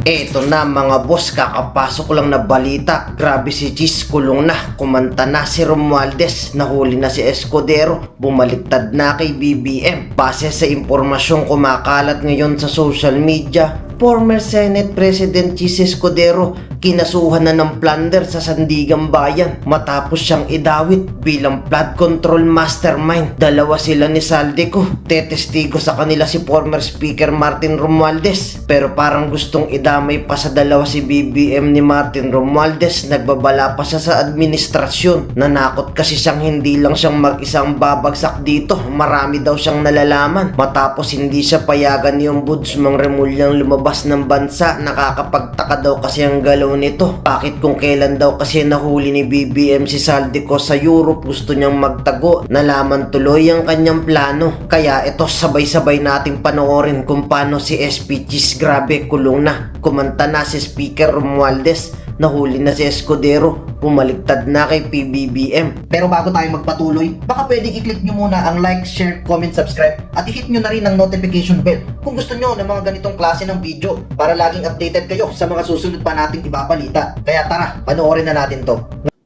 Eto na mga boss, kakapasok lang na balita. Grabe si Chiz, kulong na. Kumanta na si Romualdez. Nahuli na si Escudero. Bumaliktad na kay Pbbm. Base sa impormasyong kumakalat ngayon sa social media, former Senate President Chiz Escudero kinasuhan na ng plunder sa Sandigang Bayan matapos siyang idawit bilang flood control mastermind. Dalawa sila ni Saldico. Tetestigo sa kanila si former Speaker Martin Romualdez, pero parang gustong idamay pa sa dalawa si Pbbm ni Martin Romualdez. Nagbabala pa siya sa administrasyon. Nanakot kasi siyang hindi lang siyang mag-isang babagsak dito, marami daw siyang nalalaman. Matapos hindi siya payagan ni Ombudsman Remulyang lumabas ng bansa. Nakakapagtaka daw kasi ang galaw nito. Bakit kung kailan daw kasi nahuli ni Pbbm si Saldico sa Europe, gusto niyang magtago. Nalaman tuloy ang kanyang plano. Kaya ito, sabay-sabay nating panoorin kung paano si SP Chiz, grabe, kulong na. Kumanta na si Speaker Romualdez. Nahuli na si Escudero. Bumaliktad na kay Pbbm. Pero bago tayo magpatuloy, baka pwedeng i-click nyo muna ang like, share, comment, subscribe at i-hit nyo na rin ang notification bell kung gusto nyo ng mga ganitong klase ng video para laging updated kayo sa mga susunod pa nating ibabalita. Kaya tara, panoorin na natin to.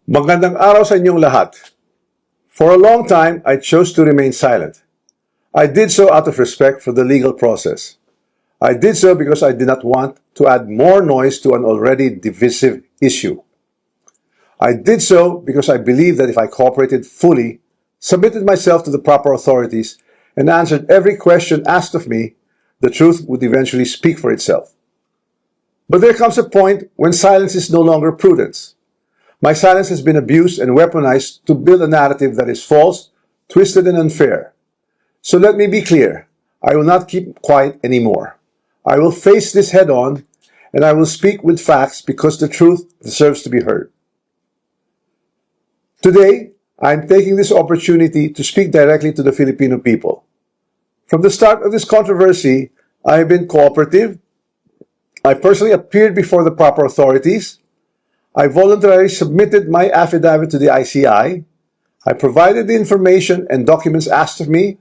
Magandang araw sa inyong lahat. For a long time, I chose to remain silent. I did so out of respect for the legal process. I did so because I did not want to add more noise to an already divisive issue. I did so because I believed that if I cooperated fully, submitted myself to the proper authorities, and answered every question asked of me, the truth would eventually speak for itself. But there comes a point when silence is no longer prudence. My silence has been abused and weaponized to build a narrative that is false, twisted, and unfair. So let me be clear. I will not keep quiet anymore. I will face this head on, and I will speak with facts because the truth deserves to be heard. Today, I am taking this opportunity to speak directly to the Filipino people. From the start of this controversy, I have been cooperative. I personally appeared before the proper authorities. I voluntarily submitted my affidavit to the ICI. I provided the information and documents asked of me.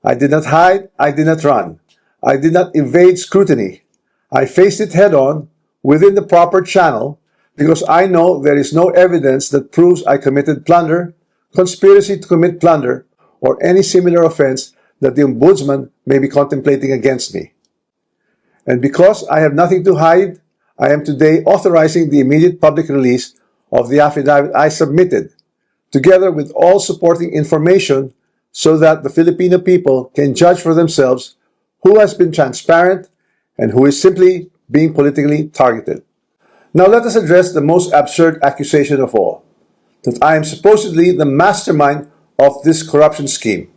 I did not hide. I did not run. I did not evade scrutiny. I faced it head-on within the proper channel because I know there is no evidence that proves I committed plunder, conspiracy to commit plunder, or any similar offense that the Ombudsman may be contemplating against me. And because I have nothing to hide, I am today authorizing the immediate public release of the affidavit I submitted, together with all supporting information so that the Filipino people can judge for themselves who has been transparent and who is simply being politically targeted. Now let us address the most absurd accusation of all, that I am supposedly the mastermind of this corruption scheme.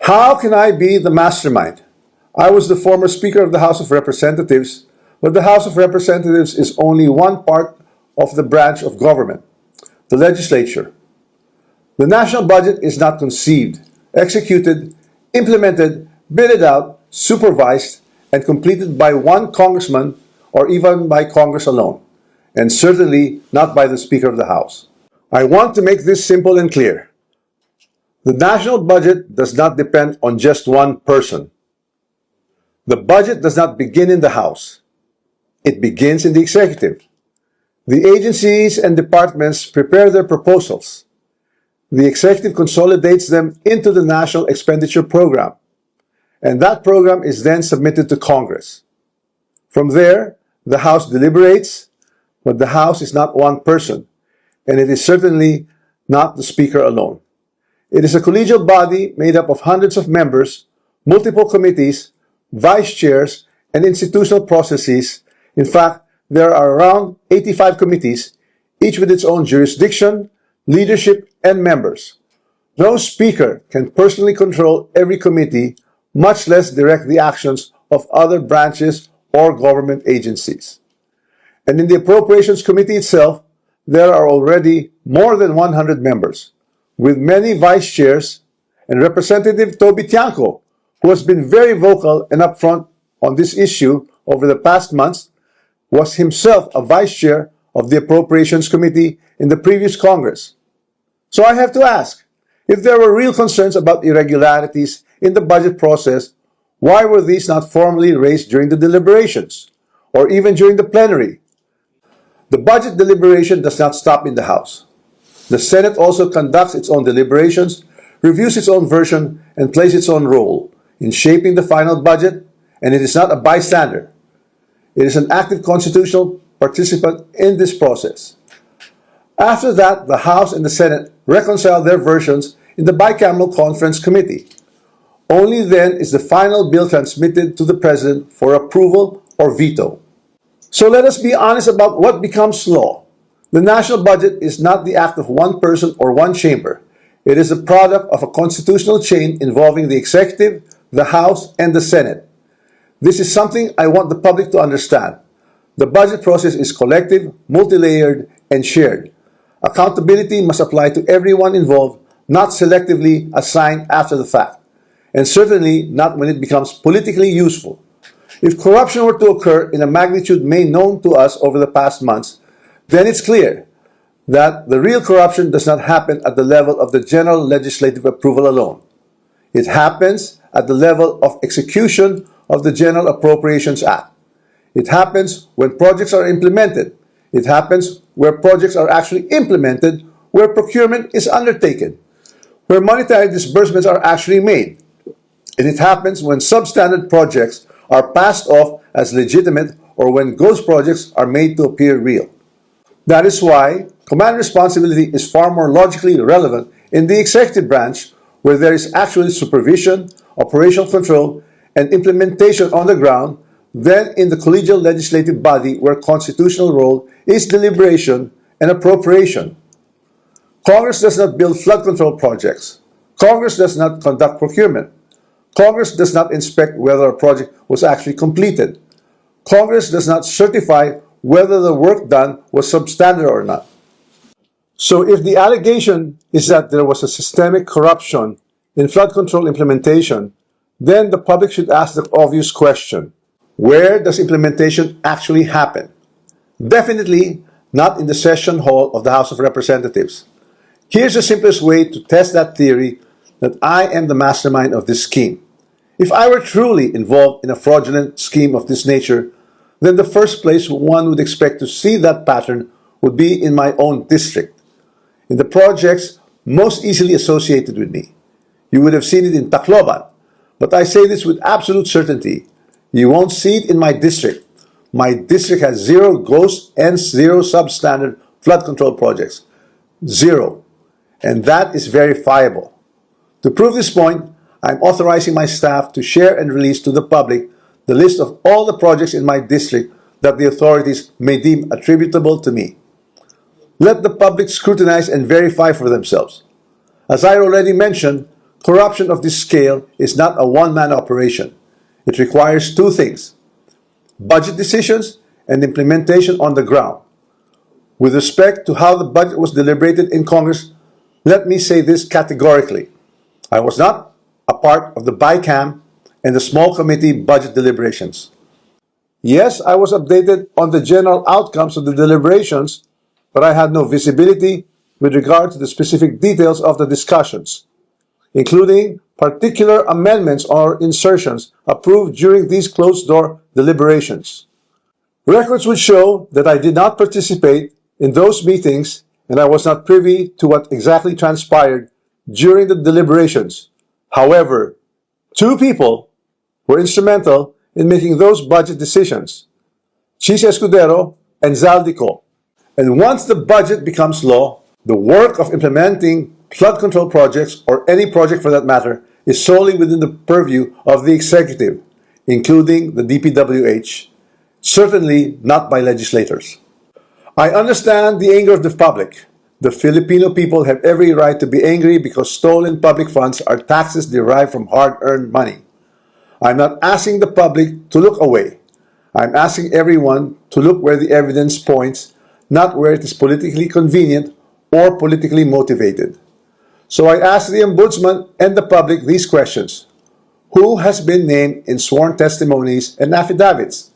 How can I be the mastermind? I was the former Speaker of the House of Representatives, but the House of Representatives is only one part of the branch of government, the legislature. The national budget is not conceived, executed, implemented, bidded out, supervised, and completed by one congressman or even by Congress alone, and certainly not by the Speaker of the House. I want to make this simple and clear. The national budget does not depend on just one person. The budget does not begin in the House. It begins in the executive. The agencies and departments prepare their proposals. The executive consolidates them into the National Expenditure Program, and that program is then submitted to Congress. From there, the House deliberates, but the House is not one person, and it is certainly not the Speaker alone. It is a collegial body made up of hundreds of members, multiple committees, vice chairs, and institutional processes. In fact, there are around 85 committees, each with its own jurisdiction, leadership, and members. No speaker can personally control every committee, much less direct the actions of other branches or government agencies. And in the Appropriations Committee itself, there are already more than 100 members, with many vice chairs, and Representative Toby Tiangco, who has been very vocal and upfront on this issue over the past months, was himself a vice chair of the Appropriations Committee in the previous Congress. So I have to ask, if there were real concerns about irregularities in the budget process, why were these not formally raised during the deliberations? or even during the plenary. The budget deliberation does not stop in the House. The Senate also conducts its own deliberations, reviews its own version, and plays its own role in shaping the final budget, and it is not a bystander. It is an active constitutional participant in this process. After that, the House and the Senate reconcile their versions in the bicameral conference committee. Only then is the final bill transmitted to the President for approval or veto. So let us be honest about what becomes law. The national budget is not the act of one person or one chamber. It is the product of a constitutional chain involving the executive, the House, and the Senate. This is something I want the public to understand. The budget process is collective, multi-layered, and shared. Accountability must apply to everyone involved, not selectively assigned after the fact, and certainly not when it becomes politically useful. If corruption were to occur in a magnitude made known to us over the past months, then it's clear that the real corruption does not happen at the level of the general legislative approval alone. It happens at the level of execution of the General Appropriations Act. It happens when projects are implemented. It happens where projects are actually implemented, where procurement is undertaken, where monetary disbursements are actually made. And it happens when substandard projects are passed off as legitimate or when ghost projects are made to appear real. That is why command responsibility is far more logically relevant in the executive branch, where there is actually supervision, operational control, and implementation on the ground, than in the collegial legislative body, where constitutional role is deliberation and appropriation. Congress does not build flood control projects. Congress does not conduct procurement. Congress does not inspect whether a project was actually completed. Congress does not certify whether the work done was substandard or not. So if the allegation is that there was a systemic corruption in flood control implementation, then the public should ask the obvious question: where does implementation actually happen? Definitely not in the session hall of the House of Representatives. Here's the simplest way to test that theory that I am the mastermind of this scheme. If I were truly involved in a fraudulent scheme of this nature, then the first place one would expect to see that pattern would be in my own district, in the projects most easily associated with me. You would have seen it in Tacloban, but I say this with absolute certainty. You won't see it in my district. My district has 0 ghost and 0 substandard flood control projects. 0. And that is verifiable. To prove this point, I'm authorizing my staff to share and release to the public the list of all the projects in my district that the authorities may deem attributable to me. Let the public scrutinize and verify for themselves. As I already mentioned, corruption of this scale is not a one-man operation. It requires 2 things: budget decisions and implementation on the ground. With respect to how the budget was deliberated in Congress, let me say this categorically. I was not a part of the BICAM and the small committee budget deliberations. Yes, I was updated on the general outcomes of the deliberations, but I had no visibility with regard to the specific details of the discussions, including particular amendments or insertions approved during these closed-door deliberations. Records would show that I did not participate in those meetings and I was not privy to what exactly transpired during the deliberations. However, 2 people were instrumental in making those budget decisions: Chiz Escudero and Zaldico. And once the budget becomes law, the work of implementing flood control projects, or any project for that matter, is solely within the purview of the executive, including the DPWH, certainly not by legislators. I understand the anger of the public. The Filipino people have every right to be angry because stolen public funds are taxes derived from hard-earned money. I'm not asking the public to look away. I'm asking everyone to look where the evidence points, not where it is politically convenient or politically motivated. So I ask the Ombudsman and the public these questions. Who has been named in sworn testimonies and affidavits?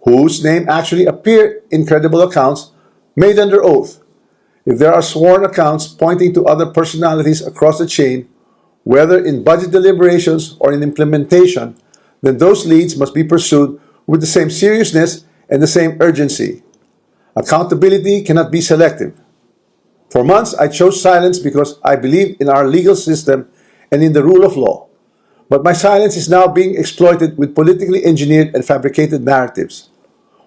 Whose name actually appeared in credible accounts made under oath? If there are sworn accounts pointing to other personalities across the chain, whether in budget deliberations or in implementation, then those leads must be pursued with the same seriousness and the same urgency. Accountability cannot be selective. For months, I chose silence because I believe in our legal system and in the rule of law. But my silence is now being exploited with politically engineered and fabricated narratives.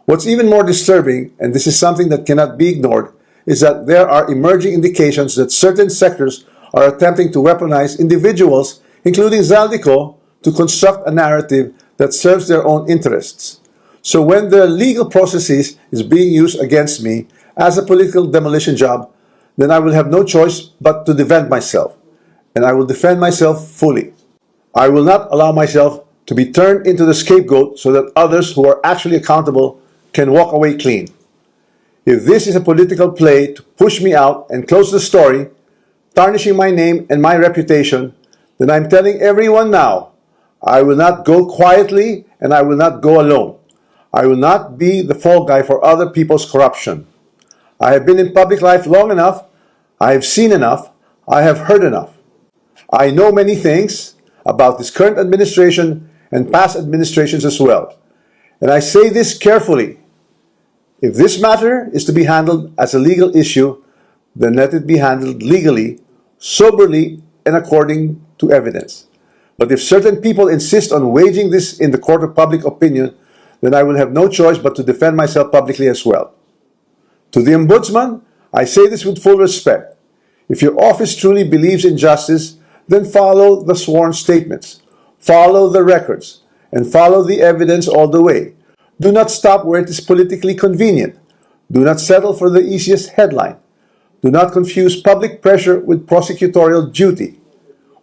What's even more disturbing, and this is something that cannot be ignored, is that there are emerging indications that certain sectors are attempting to weaponize individuals, including Zaldico, to construct a narrative that serves their own interests. So when the legal processes is being used against me as a political demolition job, then I will have no choice but to defend myself. And I will defend myself fully. I will not allow myself to be turned into the scapegoat so that others who are actually accountable can walk away clean. If this is a political play to push me out and close the story, tarnishing my name and my reputation, then I'm telling everyone now, I will not go quietly and I will not go alone. I will not be the fall guy for other people's corruption. I have been in public life long enough. I have seen enough. I have heard enough. I know many things about this current administration and past administrations as well. And I say this carefully. If this matter is to be handled as a legal issue, then let it be handled legally, soberly, and according to evidence. But if certain people insist on waging this in the court of public opinion, then I will have no choice but to defend myself publicly as well. To the Ombudsman, I say this with full respect. If your office truly believes in justice, then follow the sworn statements, follow the records, and follow the evidence all the way. Do not stop where it is politically convenient. Do not settle for the easiest headline. Do not confuse public pressure with prosecutorial duty.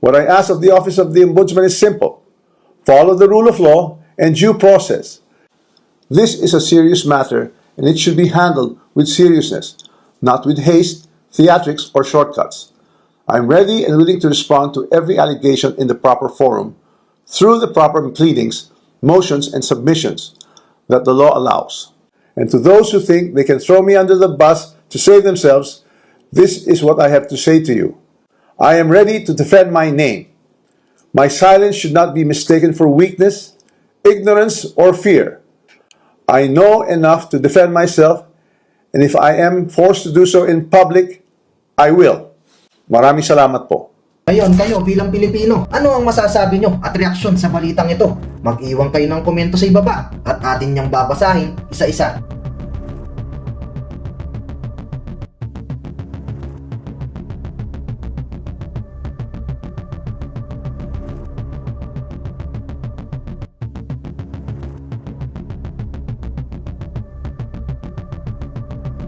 What I ask of the office of the Ombudsman is simple. Follow the rule of law and due process. This is a serious matter and it should be handled with seriousness, not with haste, theatrics, or shortcuts. I am ready and willing to respond to every allegation in the proper forum, through the proper pleadings, motions, and submissions that the law allows. And to those who think they can throw me under the bus to save themselves, this is what I have to say to you. I am ready to defend my name. My silence should not be mistaken for weakness, ignorance, or fear. I know enough to defend myself, and if I am forced to do so in public, I will. Maraming salamat po. Ngayon, kayo bilang Pilipino, ano ang masasabi nyo at reaksyon sa balitang ito? Mag-iwan kayo ng komento sa ibaba at atin niyang babasahin isa-isa.